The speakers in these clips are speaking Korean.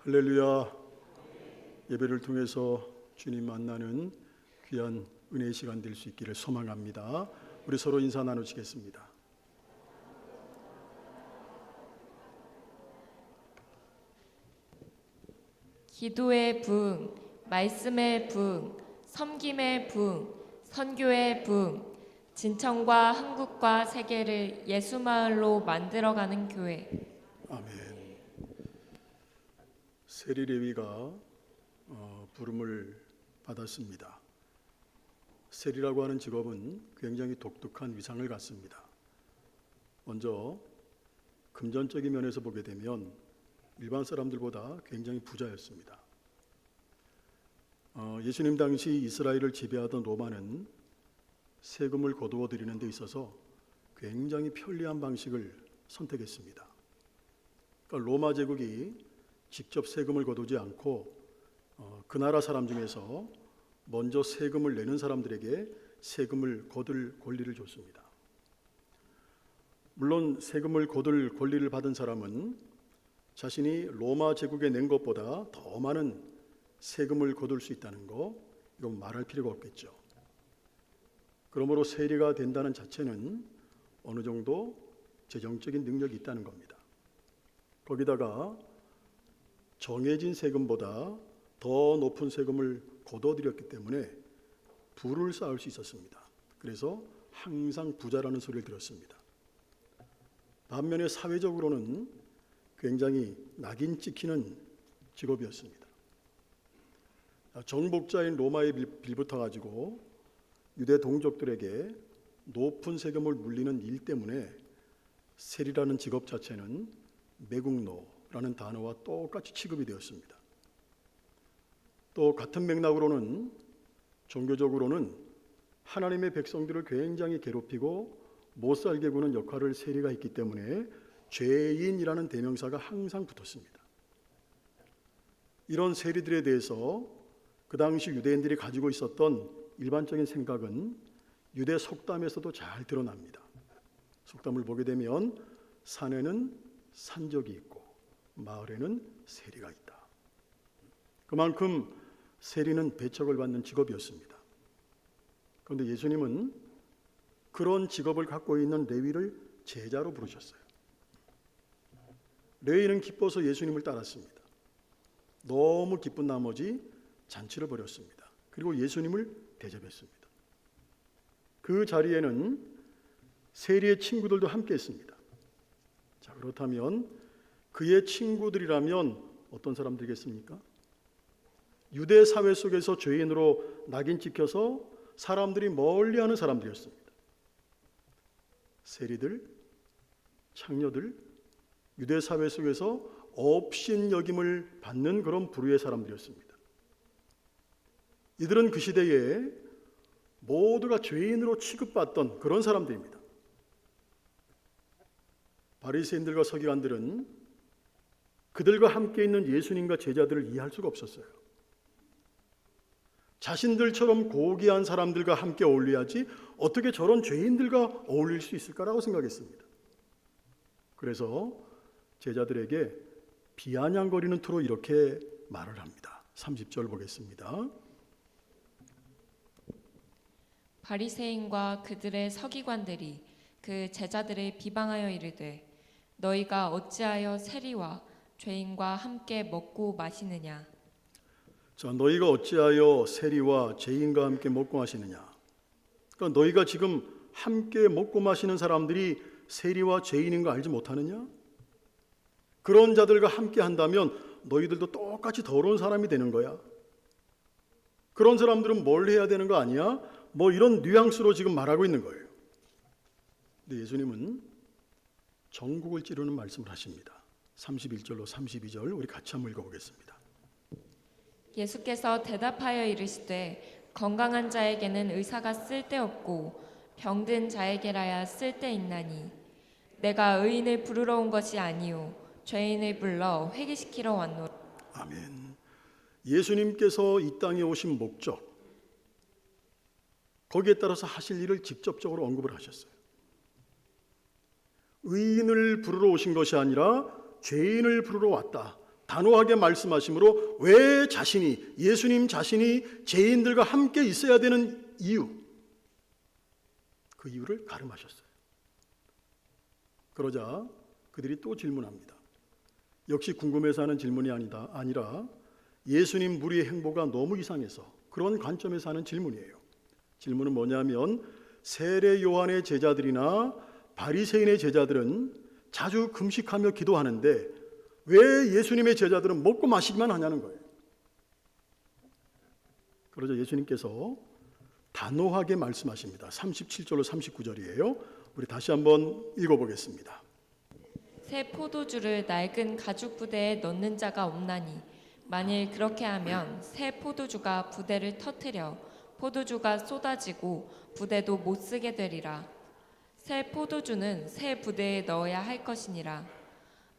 할렐루야. 예배를 통해서 주님 만나는 귀한 은혜의 시간 될 수 있기를 소망합니다. 우리 서로 인사 나누시겠습니다. 기도의 부흥, 말씀의 부흥, 섬김의 부흥, 선교의 부흥, 진천과 한국과 세계를 예수마을로 만들어가는 교회. 아멘. 세리레위가 부름을 받았습니다. 세리라고 하는 직업은 굉장히 독특한 위상을 갖습니다. 먼저 금전적인 면에서 보게 되면 일반 사람들보다 굉장히 부자였습니다. 예수님 당시 이스라엘을 지배하던 로마는 세금을 거두어 드리는 데 있어서 굉장히 편리한 방식을 선택했습니다. 그러니까 로마 제국이 직접 세금을 거두지 않고 그 나라 사람 중에서 먼저 세금을 내는 사람들에게 세금을 거둘 권리를 줬습니다. 물론 세금을 거둘 권리를 받은 사람은 자신이 로마 제국에 낸 것보다 더 많은 세금을 거둘 수 있다는 거, 이건 말할 필요가 없겠죠. 그러므로 세리가 된다는 자체는 어느 정도 재정적인 능력이 있다는 겁니다. 거기다가 정해진 세금보다 더 높은 세금을 거둬들였기 때문에 부를 쌓을 수 있었습니다. 그래서 항상 부자라는 소리를 들었습니다. 반면에 사회적으로는 굉장히 낙인 찍히는 직업이었습니다. 정복자인 로마에 빌붙어 가지고 유대 동족들에게 높은 세금을 물리는 일 때문에 세리라는 직업 자체는 매국노라는 단어와 똑같이 취급이 되었습니다. 또 같은 맥락으로는 종교적으로는 하나님의 백성들을 굉장히 괴롭히고 못 살게 구는 역할을 세리가 했기 때문에 죄인이라는 대명사가 항상 붙었습니다. 이런 세리들에 대해서 그 당시 유대인들이 가지고 있었던 일반적인 생각은 유대 속담에서도 잘 드러납니다. 속담을 보게 되면 산에는 산적이 있고 마을에는 세리가 있다. 그만큼 세리는 배척을 받는 직업이었습니다. 그런데 예수님은 그런 직업을 갖고 있는 레위를 제자로 부르셨어요. 레위는 기뻐서 예수님을 따랐습니다. 너무 기쁜 나머지 잔치를 벌였습니다. 그리고 예수님을 대접했습니다. 그 자리에는 세리의 친구들도 함께 했습니다. 자, 그렇다면 그의 친구들이라면 어떤 사람들이겠습니까? 유대 사회 속에서 죄인으로 낙인 찍혀서 사람들이 멀리하는 사람들이었습니다. 세리들, 창녀들, 유대 사회 속에서 업신여김을 받는 그런 부류의 사람들이었습니다. 이들은 그 시대에 모두가 죄인으로 취급받던 그런 사람들입니다. 바리새인들과 서기관들은 그들과 함께 있는 예수님과 제자들을 이해할 수가 없었어요. 자신들처럼 고귀한 사람들과 함께 어울려야지 어떻게 저런 죄인들과 어울릴 수 있을까라고 생각했습니다. 그래서 제자들에게 비아냥거리는 투로 이렇게 말을 합니다. 30절 보겠습니다. 바리새인과 그들의 서기관들이 그 제자들을 비방하여 이르되 너희가 어찌하여 세리와 죄인과 함께 먹고 마시느냐. 자, 너희가 어찌하여 세리와 죄인과 함께 먹고 마시느냐. 그러니까 너희가 지금 함께 먹고 마시는 사람들이 세리와 죄인인 거 알지 못하느냐? 그런 자들과 함께 한다면 너희들도 똑같이 더러운 사람이 되는 거야. 그런 사람들은 뭘 해야 되는 거 아니야? 뭐 이런 뉘앙스로 지금 말하고 있는 거예요. 근데 예수님은 전국을 찌르는 말씀을 하십니다. 31절로 32절 우리 같이 한번 읽어보겠습니다. 예수께서 대답하여 이르시되 건강한 자에게는 의사가 쓸데없고 병든 자에게라야 쓸데있나니 내가 의인을 부르러 온 것이 아니요 죄인을 불러 회개시키러 왔노라. 아멘. 예수님께서 이 땅에 오신 목적, 거기에 따라서 하실 일을 직접적으로 언급을 하셨어요. 의인을 부르러 오신 것이 아니라 죄인을 부르러 왔다. 단호하게 말씀하심으로 왜 예수님 자신이 죄인들과 함께 있어야 되는 이유, 그 이유를 가름하셨어요. 그러자 그들이 또 질문합니다. 역시 궁금해서 하는 질문이 아니라 예수님 무리의 행보가 너무 이상해서 그런 관점에서 하는 질문이에요. 질문은 뭐냐면, 세례 요한의 제자들이나 바리새인의 제자들은 자주 금식하며 기도하는데 왜 예수님의 제자들은 먹고 마시기만 하냐는 거예요. 그러자 예수님께서 단호하게 말씀하십니다. 37절로 39절이에요. 우리 다시 한번 읽어보겠습니다. 새 포도주를 낡은 가죽 부대에 넣는 자가 없나니 만일 그렇게 하면 새 포도주가 부대를 터뜨려 포도주가 쏟아지고 부대도 못 쓰게 되리라. 새 포도주는 새 부대에 넣어야 할 것이니라.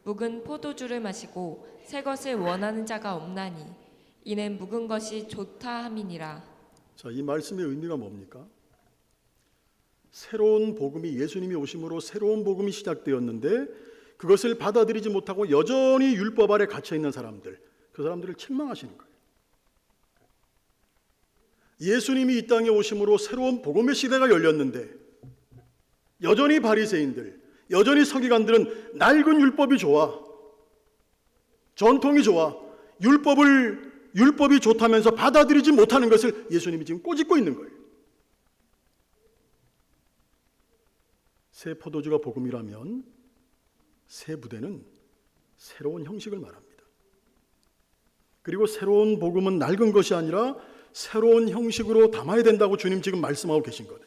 묵은 포도주를 마시고 새 것을 원하는 자가 없나니 이는 묵은 것이 좋다 함이니라. 자, 이 말씀의 의미가 뭡니까? 새로운 복음이, 예수님이 오심으로 새로운 복음이 시작되었는데 그것을 받아들이지 못하고 여전히 율법 아래 갇혀 있는 사람들, 그 사람들을 책망하시는 거예요. 예수님이 이 땅에 오심으로 새로운 복음의 시대가 열렸는데 여전히 바리새인들, 여전히 서기관들은 낡은 율법이 좋아, 전통이 좋아, 율법이 좋다면서 받아들이지 못하는 것을 예수님이 지금 꼬집고 있는 거예요. 새 포도주가 복음이라면 새 부대는 새로운 형식을 말합니다. 그리고 새로운 복음은 낡은 것이 아니라 새로운 형식으로 담아야 된다고 주님 지금 말씀하고 계신 거예요.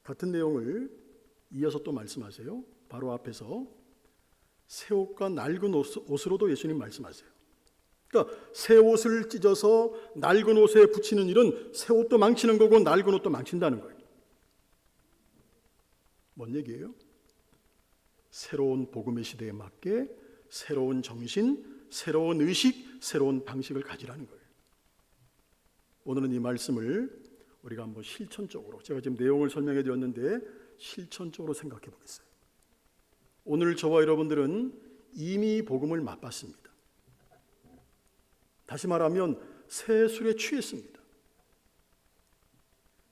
같은 내용을 이어서 또 말씀하세요. 바로 앞에서 새 옷과 낡은 옷으로도 예수님 말씀하세요. 그러니까 새 옷을 찢어서 낡은 옷에 붙이는 일은 새 옷도 망치는 거고 낡은 옷도 망친다는 거예요. 뭔 얘기예요? 새로운 복음의 시대에 맞게 새로운 정신, 새로운 의식, 새로운 방식을 가지라는 거예요. 오늘은 이 말씀을 우리가 한번 실천적으로, 제가 지금 내용을 설명해 드렸는데 실천적으로 생각해 보겠어요. 오늘 저와 여러분들은 이미 복음을 맛봤습니다. 다시 말하면 새 술에 취했습니다.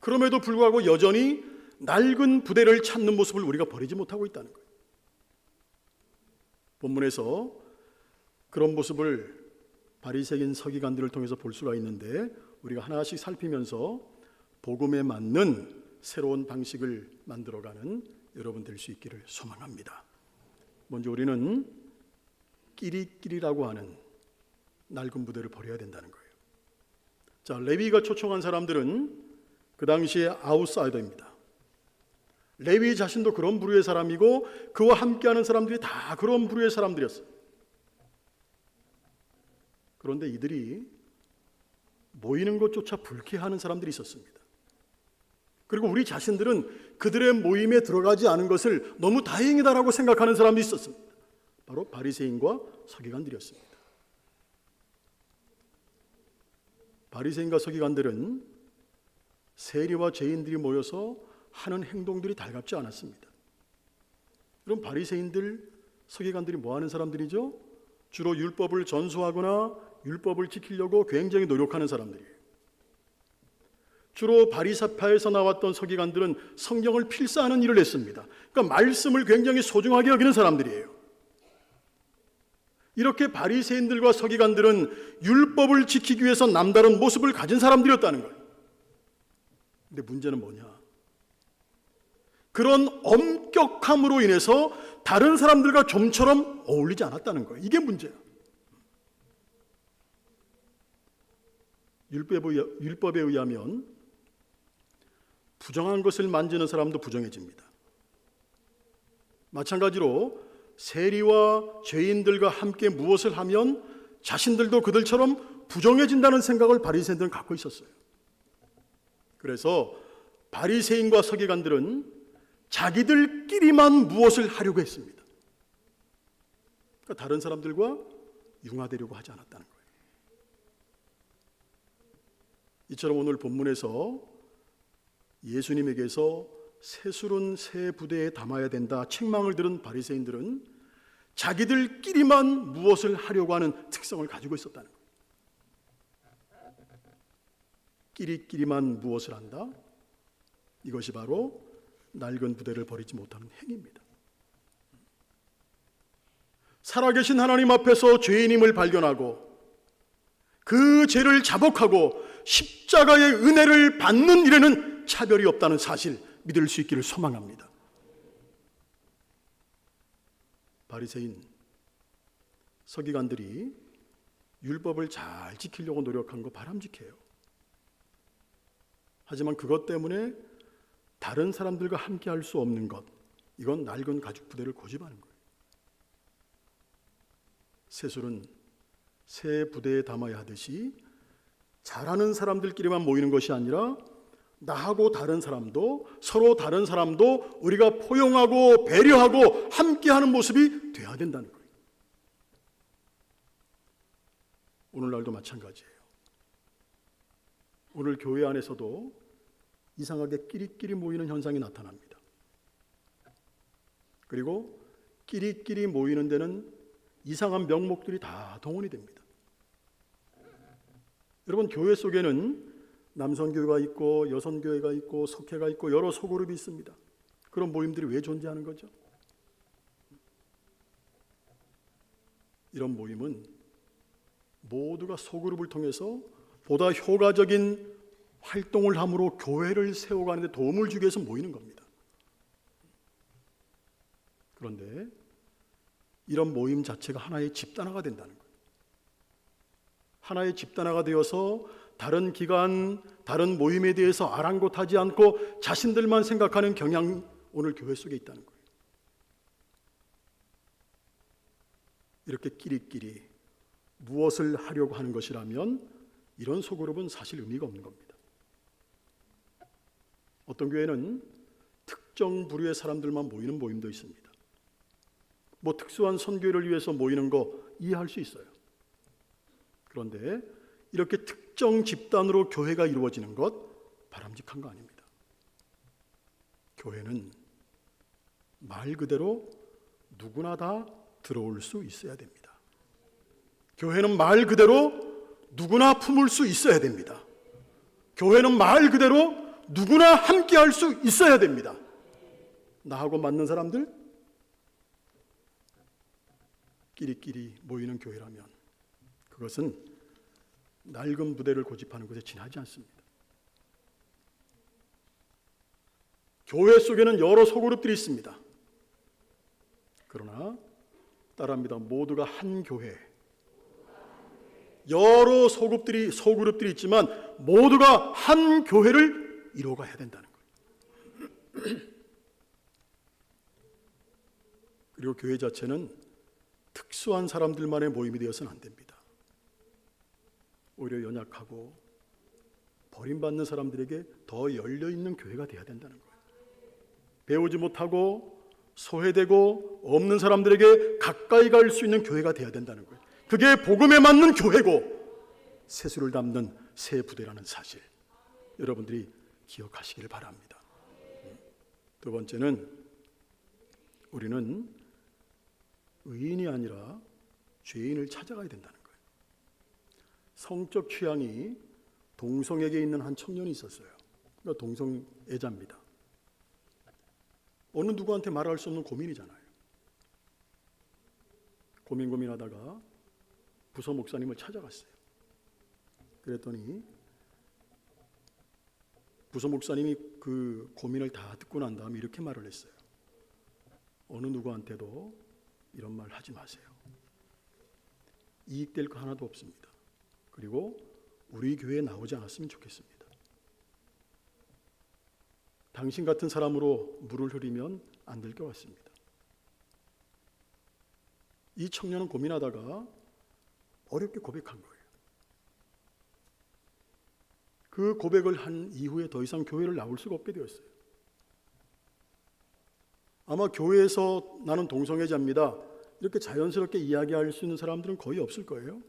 그럼에도 불구하고 여전히 낡은 부대를 찾는 모습을 우리가 버리지 못하고 있다는 거예요. 본문에서 그런 모습을 바리새인 서기관들을 통해서 볼 수가 있는데 우리가 하나씩 살피면서 복음에 맞는 새로운 방식을 만들어가는 여러분 될 수 있기를 소망합니다. 먼저 우리는 끼리끼리라고 하는 낡은 부대를 버려야 된다는 거예요. 자, 레위가 초청한 사람들은 그 당시에 아웃사이더입니다. 레위 자신도 그런 부류의 사람이고 그와 함께하는 사람들이 다 그런 부류의 사람들이었어요. 그런데 이들이 모이는 것조차 불쾌해하는 사람들이 있었습니다. 그리고 우리 자신들은 그들의 모임에 들어가지 않은 것을 너무 다행이다라고 생각하는 사람들이 있었습니다. 바로 바리새인과 서기관들이었습니다. 바리새인과 서기관들은 세리와 죄인들이 모여서 하는 행동들이 달갑지 않았습니다. 그럼 바리새인들, 서기관들이 뭐 하는 사람들이죠? 주로 율법을 전수하거나 율법을 지키려고 굉장히 노력하는 사람들이에요. 주로 바리새파에서 나왔던 서기관들은 성경을 필사하는 일을 했습니다. 그러니까 말씀을 굉장히 소중하게 여기는 사람들이에요. 이렇게 바리새인들과 서기관들은 율법을 지키기 위해서 남다른 모습을 가진 사람들이었다는 거예요. 근데 문제는 뭐냐? 그런 엄격함으로 인해서 다른 사람들과 좀처럼 어울리지 않았다는 거예요. 이게 문제야. 율법에 의하면 부정한 것을 만지는 사람도 부정해집니다. 마찬가지로 세리와 죄인들과 함께 무엇을 하면 자신들도 그들처럼 부정해진다는 생각을 바리새인들은 갖고 있었어요. 그래서 바리새인과 서기관들은 자기들끼리만 무엇을 하려고 했습니다. 그러니까 다른 사람들과 융화되려고 하지 않았다는 거예요. 이처럼 오늘 본문에서 예수님에게서 새 술은 새 부대에 담아야 된다 책망을 들은 바리새인들은 자기들끼리만 무엇을 하려고 하는 특성을 가지고 있었다는 거예요. 끼리끼리만 무엇을 한다? 이것이 바로 낡은 부대를 버리지 못하는 행위입니다. 살아계신 하나님 앞에서 죄인임을 발견하고 그 죄를 자복하고 십자가의 은혜를 받는 일에는 차별이 없다는 사실 믿을 수 있기를 소망합니다. 바리새인 서기관들이 율법을 잘 지키려고 노력한 거 바람직해요. 하지만 그것 때문에 다른 사람들과 함께 할 수 없는 것, 이건 낡은 가죽 부대를 고집하는 거예요. 세술은 새 부대에 담아야 하듯이 잘하는 사람들끼리만 모이는 것이 아니라 나하고 다른 사람도, 서로 다른 사람도 우리가 포용하고 배려하고 함께하는 모습이 돼야 된다는 거예요. 오늘날도 마찬가지예요. 오늘 교회 안에서도 이상하게 끼리끼리 모이는 현상이 나타납니다. 그리고 끼리끼리 모이는 데는 이상한 명목들이 다 동원이 됩니다. 여러분, 교회 속에는 남성교회가 있고 여성교회가 있고 석회가 있고 여러 소그룹이 있습니다. 그런 모임들이 왜 존재하는 거죠? 이런 모임은 모두가 소그룹을 통해서 보다 효과적인 활동을 함으로 교회를 세워가는 데 도움을 주기 위해서 모이는 겁니다. 그런데 이런 모임 자체가 하나의 집단화가 된다는 거예요. 하나의 집단화가 되어서 다른 기관, 다른 모임에 대해서 아랑곳하지 않고 자신들만 생각하는 경향이 오늘 교회 속에 있다는 거예요. 이렇게 끼리끼리 무엇을 하려고 하는 것이라면 이런 소그룹은 사실 의미가 없는 겁니다. 어떤 교회는 특정 부류의 사람들만 모이는 모임도 있습니다. 뭐 특수한 선교를 위해서 모이는 거 이해할 수 있어요. 그런데 이렇게 특정 집단으로 교회가 이루어지는 것 바람직한 거 아닙니다. 교회는 말 그대로 누구나 다 들어올 수 있어야 됩니다. 교회는 말 그대로 누구나 품을 수 있어야 됩니다. 교회는 말 그대로 누구나 함께 할 수 있어야 됩니다. 나하고 맞는 사람들, 끼리끼리 모이는 교회라면 그것은 낡은 부대를 고집하는 것에 지나지 않습니다. 교회 속에는 여러 소그룹들이 있습니다. 그러나 따라합니다. 모두가 한 교회. 여러 소그룹들이 있지만 모두가 한 교회를 이루어가야 된다는 거예요. 그리고 교회 자체는 특수한 사람들만의 모임이 되어서는 안 됩니다. 오히려 연약하고 버림받는 사람들에게 더 열려있는 교회가 되어야 된다는 거예요. 배우지 못하고 소외되고 없는 사람들에게 가까이 갈 수 있는 교회가 되어야 된다는 거예요. 그게 복음에 맞는 교회고 세수를 담는 새 부대라는 사실, 여러분들이 기억하시길 바랍니다. 두 번째는 우리는 의인이 아니라 죄인을 찾아가야 된다는 거예요. 성적 취향이 동성에게 있는 한 청년이 있었어요. 그러니까 동성애자입니다. 어느 누구한테 말할 수 없는 고민이잖아요. 고민하다가 부서 목사님을 찾아갔어요. 그랬더니 부서 목사님이 그 고민을 다 듣고 난 다음에 이렇게 말을 했어요. 어느 누구한테도 이런 말 하지 마세요. 이익될 거 하나도 없습니다. 그리고 우리 교회에 나오지 않았으면 좋겠습니다. 당신 같은 사람으로 물을 흐리면 안 될 것 같습니다. 이 청년은 고민하다가 어렵게 고백한 거예요. 그 고백을 한 이후에 더 이상 교회를 나올 수가 없게 되었어요. 아마 교회에서 나는 동성애자입니다, 이렇게 자연스럽게 이야기할 수 있는 사람들은 거의 없을 거예요.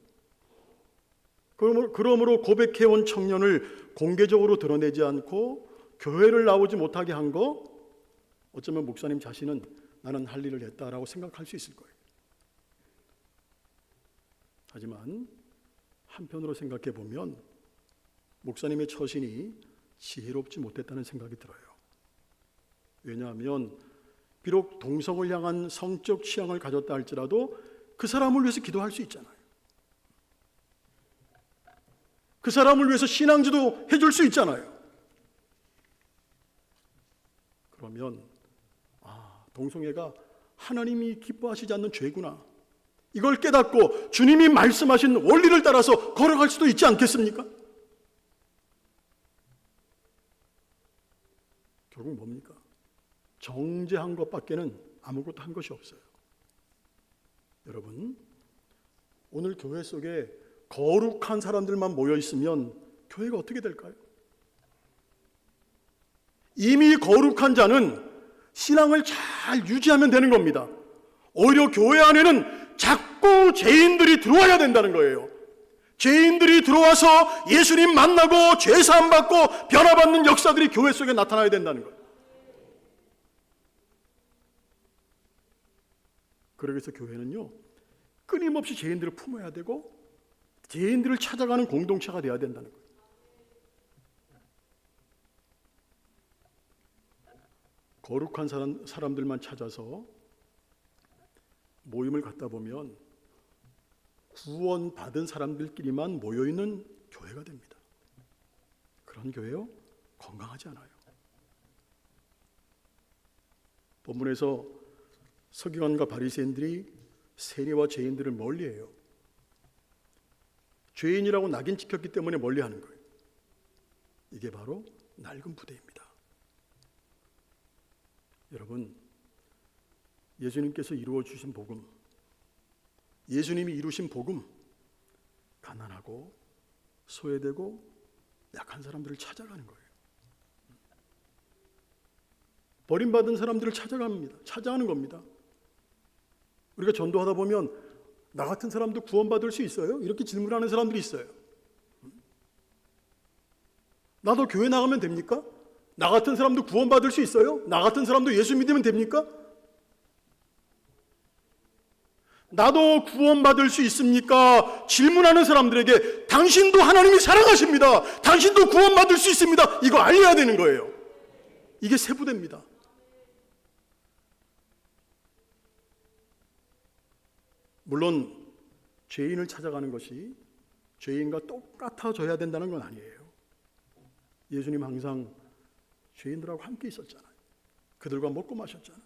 그러므로 고백해온 청년을 공개적으로 드러내지 않고 교회를 나오지 못하게 한 거, 어쩌면 목사님 자신은 나는 할 일을 했다라고 생각할 수 있을 거예요. 하지만 한편으로 생각해 보면 목사님의 처신이 지혜롭지 못했다는 생각이 들어요. 왜냐하면 비록 동성을 향한 성적 취향을 가졌다 할지라도 그 사람을 위해서 기도할 수 있잖아요. 그 사람을 위해서 신앙지도 해줄 수 있잖아요. 그러면 동성애가 하나님이 기뻐하시지 않는 죄구나, 이걸 깨닫고 주님이 말씀하신 원리를 따라서 걸어갈 수도 있지 않겠습니까? 결국 뭡니까? 정죄한 것밖에는 아무것도 한 것이 없어요. 여러분, 오늘 교회 속에 거룩한 사람들만 모여 있으면 교회가 어떻게 될까요? 이미 거룩한 자는 신앙을 잘 유지하면 되는 겁니다. 오히려 교회 안에는 자꾸 죄인들이 들어와야 된다는 거예요. 죄인들이 들어와서 예수님 만나고 죄사함 받고 변화받는 역사들이 교회 속에 나타나야 된다는 거예요. 그러기 위해서 교회는요, 끊임없이 죄인들을 품어야 되고 죄인들을 찾아가는 공동체가 되어야 된다는 거예요. 거룩한 사람들만 찾아서 모임을 갖다 보면 구원받은 사람들끼리만 모여있는 교회가 됩니다. 그런 교회요, 건강하지 않아요. 본문에서 서기관과 바리새인들이 세리와 죄인들을 멀리해요. 죄인이라고 낙인 찍혔기 때문에 멀리하는 거예요. 이게 바로 낡은 부대입니다. 여러분, 예수님께서 이루어 주신 복음, 예수님이 이루신 복음, 가난하고 소외되고 약한 사람들을 찾아가는 거예요. 버림받은 사람들을 찾아가는 겁니다. 우리가 전도하다 보면 나 같은 사람도 구원받을 수 있어요? 이렇게 질문하는 사람들이 있어요. 나도 교회 나가면 됩니까? 나 같은 사람도 구원받을 수 있어요? 나 같은 사람도 예수 믿으면 됩니까? 나도 구원받을 수 있습니까? 질문하는 사람들에게 당신도 하나님이 사랑하십니다. 당신도 구원받을 수 있습니다. 이거 알려야 되는 거예요. 이게 세부대입니다. 물론 죄인을 찾아가는 것이 죄인과 똑같아져야 된다는 건 아니에요. 예수님 항상 죄인들하고 함께 있었잖아요. 그들과 먹고 마셨잖아요.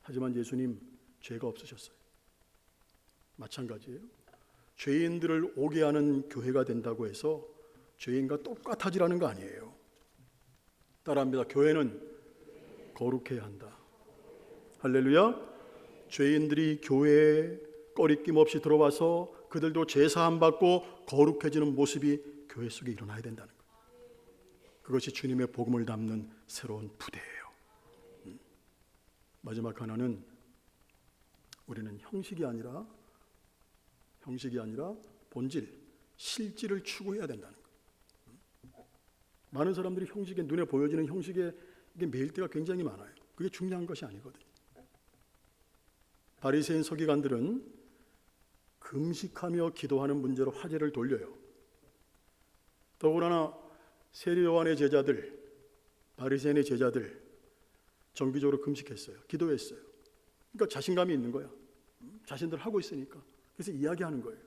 하지만 예수님 죄가 없으셨어요. 마찬가지예요. 죄인들을 오게 하는 교회가 된다고 해서 죄인과 똑같아지라는 거 아니에요. 따라합니다. 교회는 거룩해야 한다. 할렐루야. 죄인들이 교회에 꺼리낌 없이 들어와서 그들도 제사함 받고 거룩해지는 모습이 교회 속에 일어나야 된다는 거예요. 그것이 주님의 복음을 담는 새로운 부대예요. 마지막 하나는 우리는 형식이 아니라 본질, 실질을 추구해야 된다는 거예요. 많은 사람들이 형식에, 눈에 보여지는 형식에 이게 매일 때가 굉장히 많아요. 그게 중요한 것이 아니거든요. 바리새인 서기관들은 금식하며 기도하는 문제로 화제를 돌려요. 더구나 세리 요한의 제자들, 바리새인의 제자들 정기적으로 금식했어요. 기도했어요. 그러니까 자신감이 있는 거야. 자신들 하고 있으니까. 그래서 이야기하는 거예요.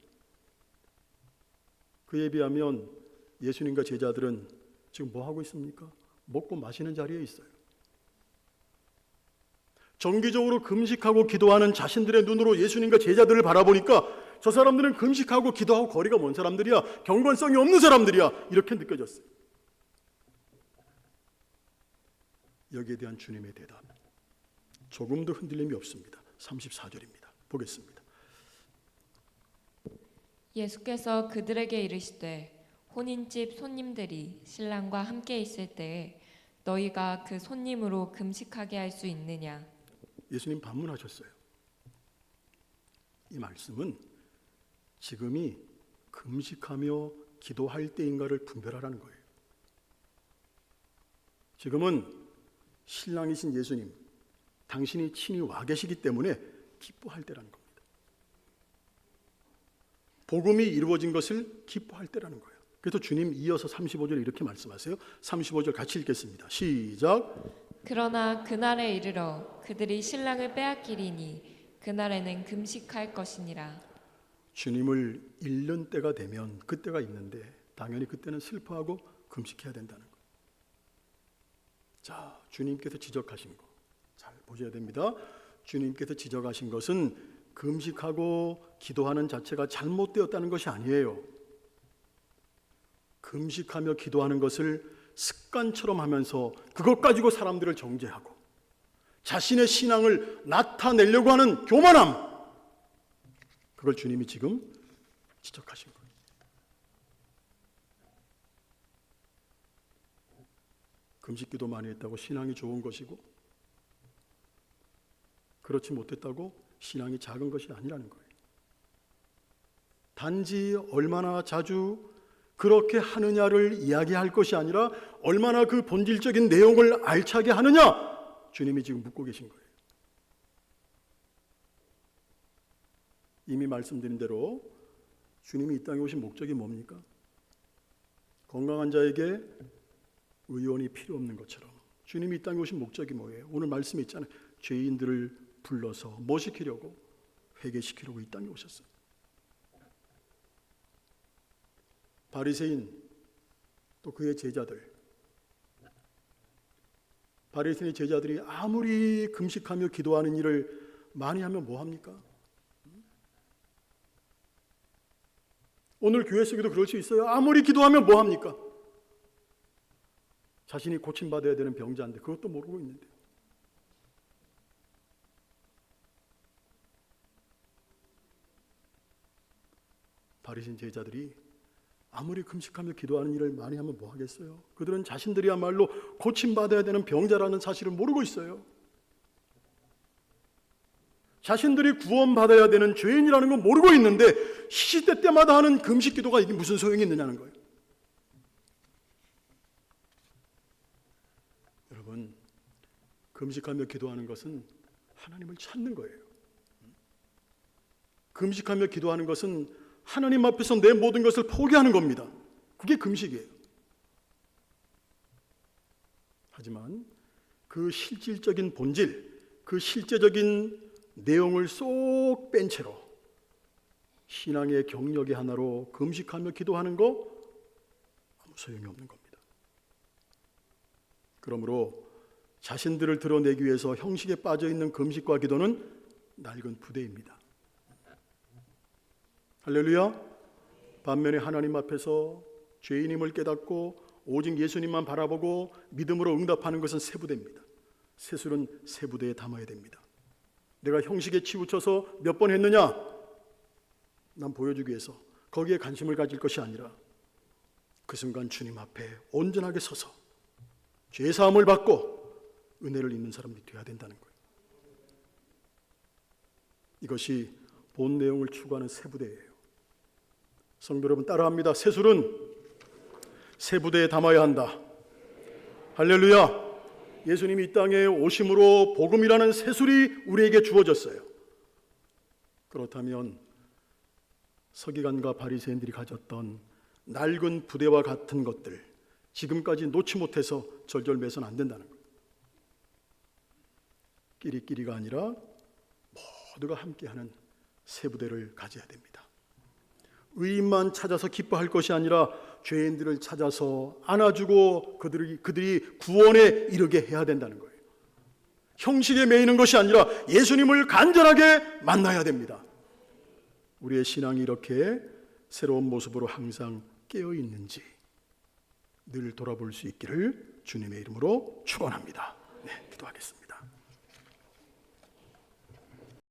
그에 비하면 예수님과 제자들은 지금 뭐 하고 있습니까? 먹고 마시는 자리에 있어요. 정기적으로 금식하고 기도하는 자신들의 눈으로 예수님과 제자들을 바라보니까 저 사람들은 금식하고 기도하고 거리가 먼 사람들이야. 경건성이 없는 사람들이야. 이렇게 느껴졌어요. 여기에 대한 주님의 대답, 조금도 흔들림이 없습니다. 34절입니다. 보겠습니다. 예수께서 그들에게 이르시되 혼인집 손님들이 신랑과 함께 있을 때에 너희가 그 손님으로 금식하게 할 수 있느냐? 예수님 반문하셨어요. 이 말씀은 지금이 금식하며 기도할 때인가를 분별하라는 거예요. 지금은 신랑이신 예수님, 당신이 친히 와 계시기 때문에 기뻐할 때라는 겁니다. 복음이 이루어진 것을 기뻐할 때라는 거예요. 그래서 주님 이어서 35절 이렇게 말씀하세요. 35절 같이 읽겠습니다. 시작. 그러나 그날에 이르러 그들이 신랑을 빼앗기리니 그날에는 금식할 것이니라. 주님을 잃는 때가 되면 그때가 있는데 당연히 그때는 슬퍼하고 금식해야 된다는 거. 자, 주님께서 지적하신 거 잘 보셔야 됩니다. 주님께서 지적하신 것은 금식하고 기도하는 자체가 잘못되었다는 것이 아니에요. 금식하며 기도하는 것을 습관처럼 하면서 그것 가지고 사람들을 정죄하고 자신의 신앙을 나타내려고 하는 교만함, 그걸 주님이 지금 지적하신 거예요. 금식기도 많이 했다고 신앙이 좋은 것이고 그렇지 못했다고 신앙이 작은 것이 아니라는 거예요. 단지 얼마나 자주 그렇게 하느냐를 이야기할 것이 아니라 얼마나 그 본질적인 내용을 알차게 하느냐, 주님이 지금 묻고 계신 거예요. 이미 말씀드린 대로 주님이 이 땅에 오신 목적이 뭡니까? 건강한 자에게 의원이 필요 없는 것처럼 주님이 이 땅에 오신 목적이 뭐예요? 오늘 말씀에 있잖아요. 죄인들을 불러서 뭐 시키려고? 회개시키려고 이 땅에 오셨어요. 바리새인 또 그의 제자들, 바리새인의 제자들이 아무리 금식하며 기도하는 일을 많이 하면 뭐 합니까? 오늘 교회 속에도 그럴 수 있어요. 아무리 기도하면 뭐 합니까? 자신이 고침받아야 되는 병자인데 그것도 모르고 있는데. 바리새인 제자들이 아무리 금식하며 기도하는 일을 많이 하면 뭐 하겠어요? 그들은 자신들이야말로 고침받아야 되는 병자라는 사실을 모르고 있어요. 자신들이 구원받아야 되는 죄인이라는 걸 모르고 있는데 시시때 때마다 하는 금식 기도가 이게 무슨 소용이 있느냐는 거예요. 여러분, 금식하며 기도하는 것은 하나님을 찾는 거예요. 금식하며 기도하는 것은 하나님 앞에서 내 모든 것을 포기하는 겁니다. 그게 금식이에요. 하지만 그 실질적인 본질, 그 실제적인 내용을 쏙 뺀 채로 신앙의 경력의 하나로 금식하며 기도하는 거 아무 소용이 없는 겁니다. 그러므로 자신들을 드러내기 위해서 형식에 빠져 있는 금식과 기도는 낡은 부대입니다. 할렐루야. 반면에 하나님 앞에서 죄인임을 깨닫고 오직 예수님만 바라보고 믿음으로 응답하는 것은 새 부대입니다. 새술은 새 부대에 담아야 됩니다. 내가 형식에 치우쳐서 몇 번 했느냐? 난 보여주기 위해서 거기에 관심을 가질 것이 아니라 그 순간 주님 앞에 온전하게 서서 죄사함을 받고 은혜를 입는 사람들이 되어야 된다는 거예요. 이것이 본 내용을 추구하는 새 부대예요. 성도 여러분 따라합니다. 새술은 새 부대에 담아야 한다. 할렐루야. 예수님이 이 땅에 오심으로 복음이라는 새술이 우리에게 주어졌어요. 그렇다면 서기관과 바리새인들이 가졌던 낡은 부대와 같은 것들 지금까지 놓지 못해서 절절매서는 안 된다는 거예요. 끼리끼리가 아니라 모두가 함께하는 새 부대를 가져야 됩니다. 의인만 찾아서 기뻐할 것이 아니라 죄인들을 찾아서 안아주고 그들이 구원에 이르게 해야 된다는 거예요. 형식에 매이는 것이 아니라 예수님을 간절하게 만나야 됩니다. 우리의 신앙이 이렇게 새로운 모습으로 항상 깨어 있는지 늘 돌아볼 수 있기를 주님의 이름으로 축원합니다. 네, 기도하겠습니다.